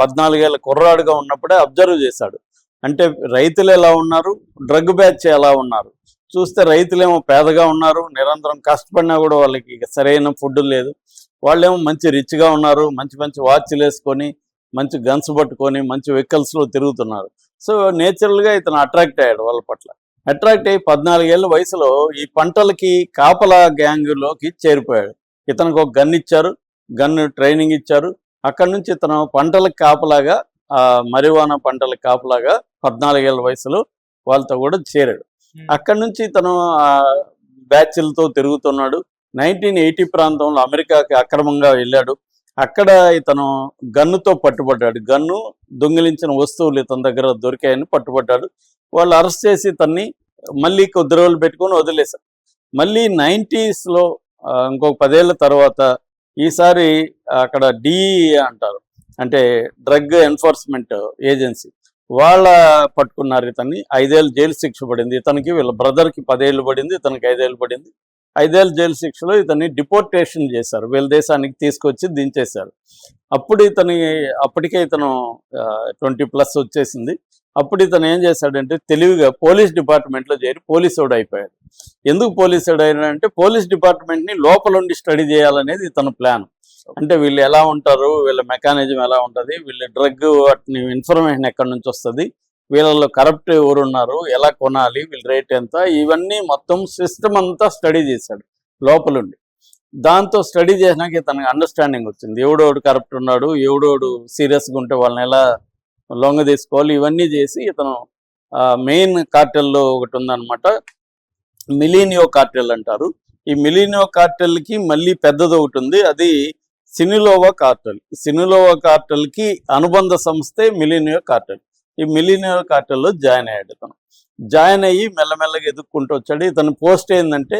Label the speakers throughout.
Speaker 1: 14 ఏళ్ళ కుర్రాడుగా ఉన్నప్పుడే అబ్జర్వ్ చేశాడు. అంటే రైతులు ఎలా ఉన్నారు, డ్రగ్ బ్యాచ్ ఎలా ఉన్నారు చూస్తే రైతులేమో పేదగా ఉన్నారు, నిరంతరం కష్టపడినా కూడా వాళ్ళకి ఇక సరైన ఫుడ్ లేదు. వాళ్ళేమో మంచి రిచ్గా ఉన్నారు, మంచి మంచి వాచ్లు వేసుకొని మంచి గన్స్ పట్టుకొని మంచి వెహికల్స్లో తిరుగుతున్నారు. సో నేచురల్గా ఇతను అట్రాక్ట్ అయ్యాడు వాళ్ళ పట్ల. అట్రాక్ట్ అయ్యి 14 ఏళ్ళ వయసులో ఈ పంటలకి కాపలా గ్యాంగులోకి చేరిపోయాడు. ఇతనికి ఒక గన్ ఇచ్చారు, గన్ ట్రైనింగ్ ఇచ్చారు. అక్కడి నుంచి ఇతను పంటలకు కాపలాగా, మరివానా పంటలకు కాపలాగా 14 ఏళ్ళ వయసులో వాళ్ళతో కూడా చేరాడు. అక్కడి నుంచి ఇతను బ్యాచ్లతో తిరుగుతున్నాడు. 1980 ప్రాంతంలో అమెరికాకి అక్రమంగా వెళ్ళాడు. అక్కడ ఇతను గన్నుతో పట్టుబడ్డాడు. గన్ను, దొంగిలించిన వస్తువులు ఇతని దగ్గర దొరికాయని పట్టుబడ్డాడు. వాళ్ళు అరెస్ట్ చేసి ఇతన్ని మళ్ళీ కొద్ది రోజులు పెట్టుకొని వదిలేశారు. మళ్ళీ 90స్లో ఇంకొక 10 ఏళ్ళ తర్వాత ఈసారి అక్కడ DEA అంటారు, అంటే డ్రగ్ ఎన్ఫోర్స్మెంట్ ఏజెన్సీ, వాళ్ళ పట్టుకున్నారు ఇతన్ని. 5 ఏళ్ళు జైలు శిక్ష పడింది ఇతనికి. వీళ్ళ బ్రదర్కి 10 ఏళ్ళు పడింది, ఇతనికి 5 ఏళ్ళు పడింది. 5 ఏళ్ళ జైలు శిక్షలో ఇతన్ని డిపోర్టేషన్ చేశారు, వీళ్ళ దేశానికి తీసుకొచ్చి దించేశారు. అప్పటికే ఇతను 20+ వచ్చేసింది. అప్పుడు ఇతను ఏం చేశాడంటే తెలివిగా పోలీస్ డిపార్ట్మెంట్లో చేరి పోలీసుడు అయిపోయాడు. ఎందుకు పోలీసుడు అయినాడంటే పోలీస్ డిపార్ట్మెంట్ని లోపలుండి స్టడీ చేయాలనేది ఇతను ప్లాన్. అంటే వీళ్ళు ఎలా ఉంటారు, వీళ్ళ మెకానిజం ఎలా ఉంటుంది, వీళ్ళ డ్రగ్ వాటిని ఇన్ఫర్మేషన్ ఎక్కడి నుంచి వస్తుంది, వీళ్ళలో కరప్ట్ ఎవరున్నారు, ఎలా కొనాలి, వీళ్ళ రేట్ ఎంత, ఇవన్నీ మొత్తం సిస్టమ్ అంతా స్టడీ చేశాడు లోపలుండి. దాంతో స్టడీ చేసినాక ఇతనికి అండర్స్టాండింగ్ వచ్చింది. ఎవడోడు కరప్ట్ ఉన్నాడు, ఎవడోడు సీరియస్గా ఉంటే వాళ్ళని ఎలా లొంగ తీసుకోవాలి, ఇవన్నీ చేసి ఇతను మెయిన్ కార్టెల్లో ఒకటి ఉందన్నమాట, మిలీనియో కార్టెల్ అంటారు. ఈ మిలీనియో కార్టెల్కి మళ్ళీ పెద్దది ఒకటి ఉంది, అది సినిలోవా కార్టెల్. సినిలోవా కార్టెల్కి అనుబంధ సంస్థే మిలీనియో కార్టెల్. ఈ మిలీనియో కార్టెల్లో జాయిన్ అయ్యాడు ఇతను. జాయిన్ అయ్యి మెల్లమెల్లగా ఎదుక్కుంటూ వచ్చాడు. ఇతను పోస్ట్ ఏంటంటే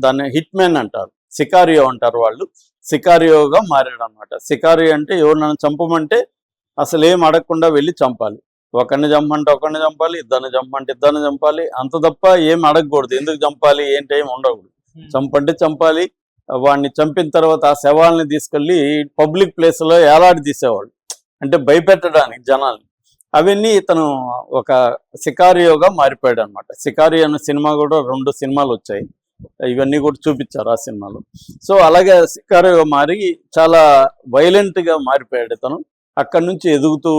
Speaker 1: దాన్ని హిట్ మ్యాన్ అంటారు, సికారియో అంటారు వాళ్ళు. సికారియోగా మారాడు అనమాట. సికారియో అంటే ఎవరినైనా చంపమంటే అసలు ఏం అడగకుండా వెళ్ళి చంపాలి. ఒకరిని చంపమంటే ఒకరిని చంపాలి, ఇద్దరిని చంపమంటే ఇద్దరిని చంపాలి, అంత తప్ప ఏం అడగకూడదు. ఎందుకు చంపాలి ఏంటి ఏం ఉండకూడదు. చంపంటే చంపాలి. వాడిని చంపిన తర్వాత ఆ శవాల్ని తీసుకెళ్ళి పబ్లిక్ ప్లేస్లో ఏలాడి తీసేవాడు, అంటే భయపెట్టడానికి జనాల్ని. అవన్నీ ఇతను ఒక సికారియోగా మారిపోయాడు అనమాట. సికారియో అనే సినిమా కూడా 2 సినిమాలు వచ్చాయి, ఇవన్నీ కూడా చూపించారు ఆ సినిమాలో. సో అలాగే సికారియో మారి చాలా వైలెంట్గా మారిపోయాడు ఇతను. అక్కడి నుంచి ఎదుగుతూ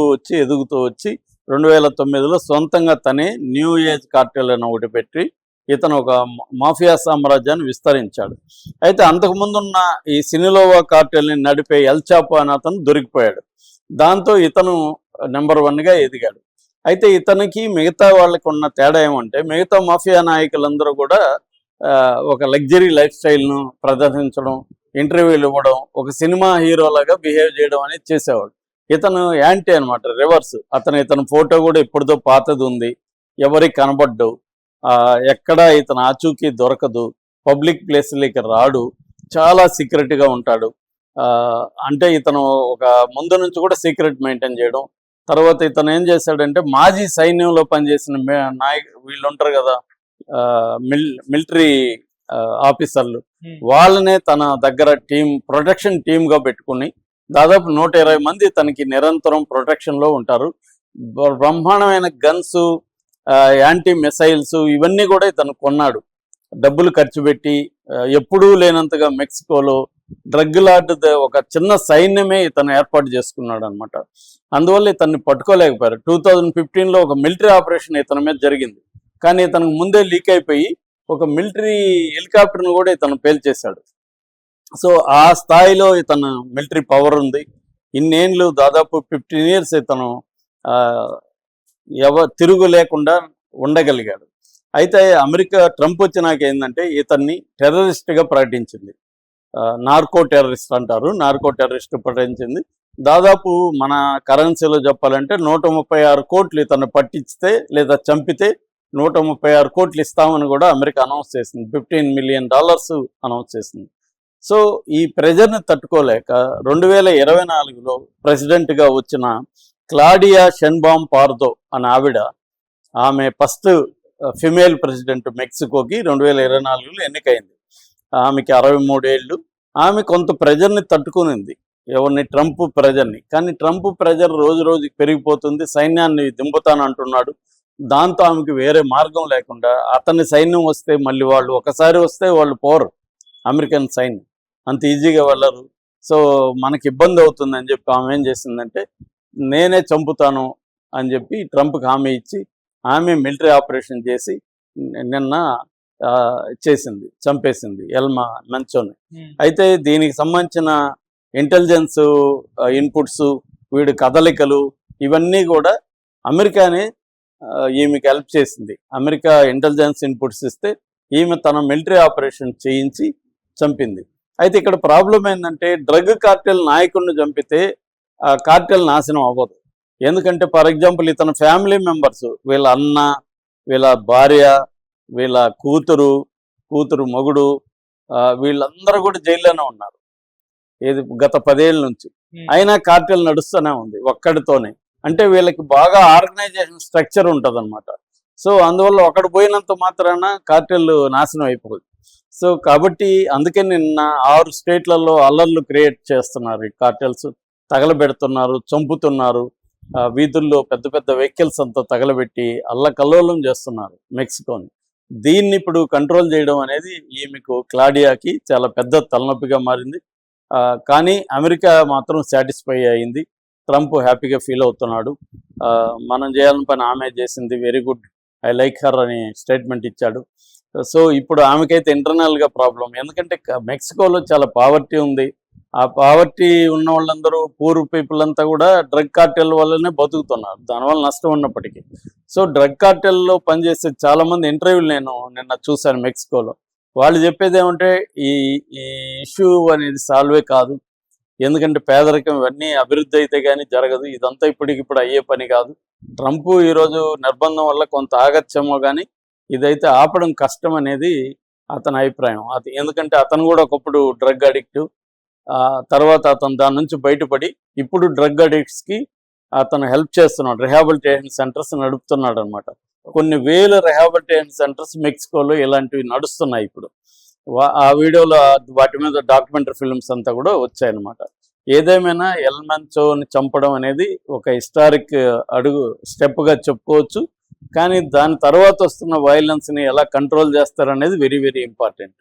Speaker 1: వచ్చి 2009లో సొంతంగా తనే న్యూ ఏజ్ కార్టెల్ అని ఒకటి పెట్టి ఇతను ఒక మాఫియా సామ్రాజ్యాన్ని విస్తరించాడు. అయితే అంతకుముందున్న ఈ సినిలోవా కార్టెల్ని నడిపే ఎల్ చాపో అని అతను దొరికిపోయాడు. దాంతో ఇతను నెంబర్ 1గా ఎదిగాడు. అయితే ఇతనికి మిగతా వాళ్ళకు ఉన్న తేడా ఏమంటే మిగతా మాఫియా నాయకులందరూ కూడా ఒక లగ్జరీ లైఫ్ స్టైల్ను ప్రదర్శించడం, ఇంటర్వ్యూలు ఇవ్వడం, ఒక సినిమా హీరోలాగా బిహేవ్ చేయడం అనేది చేసేవాడు. ఇతను యాంటీ అనమాట, రివర్స్. ఇతను ఫోటో కూడా ఎప్పుడుదో పాతది ఉంది, ఎవరికి కనబడ్డు, ఎక్కడా ఇతను ఆచూకీ దొరకదు, పబ్లిక్ ప్లేస్లోకి రాడు, చాలా సీక్రెట్గా ఉంటాడు. అంటే ఇతను ఒక ముందు నుంచి కూడా సీక్రెట్ మెయింటైన్ చేయడం. తర్వాత ఇతను ఏం చేశాడంటే మాజీ సైన్యంలో పనిచేసిన వీళ్ళు ఉంటారు కదా, మిలిటరీ ఆఫీసర్లు, వాళ్ళనే తన దగ్గర ప్రొటెక్షన్ టీమ్గా పెట్టుకుని దాదాపు 120 మంది తనకి నిరంతరం ప్రొటెక్షన్లో ఉంటారు. బ్రహ్మాండమైన గన్స్, యాంటీ మిసైల్స్ ఇవన్నీ కూడా ఇతను కొన్నాడు, డబ్బులు ఖర్చు పెట్టి. ఎప్పుడూ లేనంతగా మెక్సికోలో డ్రగ్ లార్డ్ ఒక చిన్న సైన్యమే ఇతను ఏర్పాటు చేసుకున్నాడు అనమాట. అందువల్ల ఇతన్ని పట్టుకోలేకపోయారు. 2015లో ఒక మిలిటరీ ఆపరేషన్ ఇతని మీద జరిగింది, కానీ ఇతనికి ముందే లీక్ అయిపోయి ఒక మిలిటరీ హెలికాప్టర్ను కూడా ఇతను పేల్చేశాడు. సో ఆ స్థాయిలో ఇతను మిలిటరీ పవర్ ఉంది. ఇన్నేళ్ళు దాదాపు 15 years ఇతను తిరుగు లేకుండా ఉండగలిగాడు. అయితే అమెరికా ట్రంప్ వచ్చినాక ఏంటంటే ఇతన్ని టెర్రరిస్ట్గా ప్రకటించింది. నార్కో టెర్రరిస్ట్ అంటారు, నార్కో టెర్రరిస్ట్ ప్రకటించింది. దాదాపు మన కరెన్సీలో చెప్పాలంటే 136 కోట్లు ఇతను పట్టించితే లేదా చంపితే 136 కోట్లు ఇస్తామని కూడా అమెరికా అనౌన్స్ చేసింది. $15 million అనౌన్స్ చేసింది. సో ఈ ప్రెజర్ని తట్టుకోలేక 2024లో ప్రెసిడెంట్గా వచ్చిన క్లాడియా షెన్బామ్ పార్దో అనే ఆమె ఫస్ట్ ఫిమేల్ ప్రెసిడెంట్ మెక్సికోకి 2024లో ఎన్నికైంది. ఆమెకి 63 ఏళ్ళు. ఆమె కొంత ప్రెజర్ని తట్టుకునింది. ఎవరిని, ట్రంప్ ప్రెజర్ని. కానీ ట్రంప్ ప్రెజర్ రోజు రోజుకి పెరిగిపోతుంది, సైన్యాన్ని దింపుతానంటున్నాడు. దాంతో ఆమెకి వేరే మార్గం లేకుండా అతని సైన్యం వస్తే మళ్ళీ వాళ్ళు ఒకసారి వస్తే వాళ్ళు పోరు, అమెరికన్ సైన్యం అంత ఈజీగా వెళ్ళరు. సో మనకి ఇబ్బంది అవుతుందని చెప్పి ఆమె ఏం చేసిందంటే నేనే చంపుతాను అని చెప్పి ట్రంప్కి హామీ ఇచ్చి ఆమె మిలిటరీ ఆపరేషన్ చేసి నిన్న చంపేసింది ఎల్మా మంచోని. అయితే దీనికి సంబంధించిన ఇంటెలిజెన్స్ ఇన్పుట్స్, వీడి కదలికలు ఇవన్నీ కూడా అమెరికానే ఈమెకి హెల్ప్ చేసింది. అమెరికా ఇంటెలిజెన్స్ ఇన్పుట్స్ ఇస్తే ఈమె తన మిలిటరీ ఆపరేషన్ చేయించి చంపింది. అయితే ఇక్కడ ప్రాబ్లం ఏంటంటే డ్రగ్ కార్టెల్ నాయకుడిని చంపితే ఆ కార్టెల్ నాశనం అవ్వదు. ఎందుకంటే ఫర్ ఎగ్జాంపుల్ ఇతని ఫ్యామిలీ మెంబర్స్, వీళ్ళ అన్న, వీళ్ళ భార్య, వీళ్ళ కూతురు మొగుడు, వీళ్ళందరూ కూడా జైల్లోనే ఉన్నారు గత 10 ఏళ్ళ నుంచి. అయినా కార్టెల్ నడుస్తూనే ఉంది ఒక్కడితోనే. అంటే వీళ్ళకి బాగా ఆర్గనైజేషన్ స్ట్రక్చర్ ఉంటుంది అనమాట. సో అందువల్ల ఒకడు పోయినంత మాత్రాన కార్టెల్ నాశనం అయిపోదు. సో కాబట్టి అందుకే నిన్న 6 స్టేట్లలో అల్లర్లు క్రియేట్ చేస్తున్నారు ఈ కార్టెల్స్. తగలబెడుతున్నారు, చంపుతున్నారు, వీధుల్లో పెద్ద పెద్ద వెహికల్స్ అంతా తగలబెట్టి అల్లకల్లోలం చేస్తున్నారు మెక్సికోని. దీన్ని ఇప్పుడు కంట్రోల్ చేయడం అనేది ఈమెకు, క్లాడియాకి చాలా పెద్ద తలనొప్పిగా మారింది. కానీ అమెరికా మాత్రం సాటిస్ఫై అయింది. ట్రంప్ హ్యాపీగా ఫీల్ అవుతున్నాడు. మనం చేయాలని పని ఆమె చేసింది, very good, I like her అని స్టేట్మెంట్ ఇచ్చాడు. సో ఇప్పుడు ఆమెకైతే ఇంటర్నల్గా ప్రాబ్లం, ఎందుకంటే మెక్సికోలో చాలా పావర్టీ ఉంది. ఆ పావర్టీ ఉన్న వాళ్ళందరూ, పూర్ పీపుల్ అంతా కూడా డ్రగ్ కార్టెల్ వల్లనే బతుకుతున్నారు, దానివల్ల నష్టం ఉన్నప్పటికీ. సో డ్రగ్ కార్టెల్లో పనిచేసే చాలామంది ఇంటర్వ్యూలు నేను నిన్న చూశాను మెక్సికోలో. వాళ్ళు చెప్పేది ఏమంటే ఈ ఇష్యూ అనేది సాల్వే కాదు, ఎందుకంటే పేదరికం ఇవన్నీ అభివృద్ధి అయితే కానీ జరగదు, ఇదంతా ఇప్పటికిప్పుడు అయ్యే పని కాదు. ట్రంప్ ఈరోజు నిర్బంధం వల్ల కొంత ఆగచ్చేమో కానీ ఇదైతే ఆపడం కష్టం అనేది అతని అభిప్రాయం. ఎందుకంటే అతను కూడా ఒకప్పుడు డ్రగ్ అడిక్ట్, తర్వాత అతను దాని నుంచి బయటపడి ఇప్పుడు డ్రగ్ అడిక్ట్స్కి అతను హెల్ప్ చేస్తున్నాడు, రిహాబిలిటేషన్ సెంటర్స్ నడుపుతున్నాడు అనమాట. కొన్ని వేల రిహాబిలిటేషన్ సెంటర్స్ మెక్సికోలో ఇలాంటివి నడుస్తున్నాయి ఇప్పుడు. ఆ వీడియోలో వాటి మీద డాక్యుమెంటరీ ఫిల్మ్స్ అంతా కూడా వచ్చాయన్నమాట. ఏదేమైనా ఎల్ మంచోని చంపడం అనేది ఒక హిస్టారిక్ స్టెప్గా చెప్పుకోవచ్చు. కానీ దాని తర్వాత వస్తున్న వైలెన్స్ని ఎలా కంట్రోల్ చేస్తారనేది వెరీ వెరీ ఇంపార్టెంట్.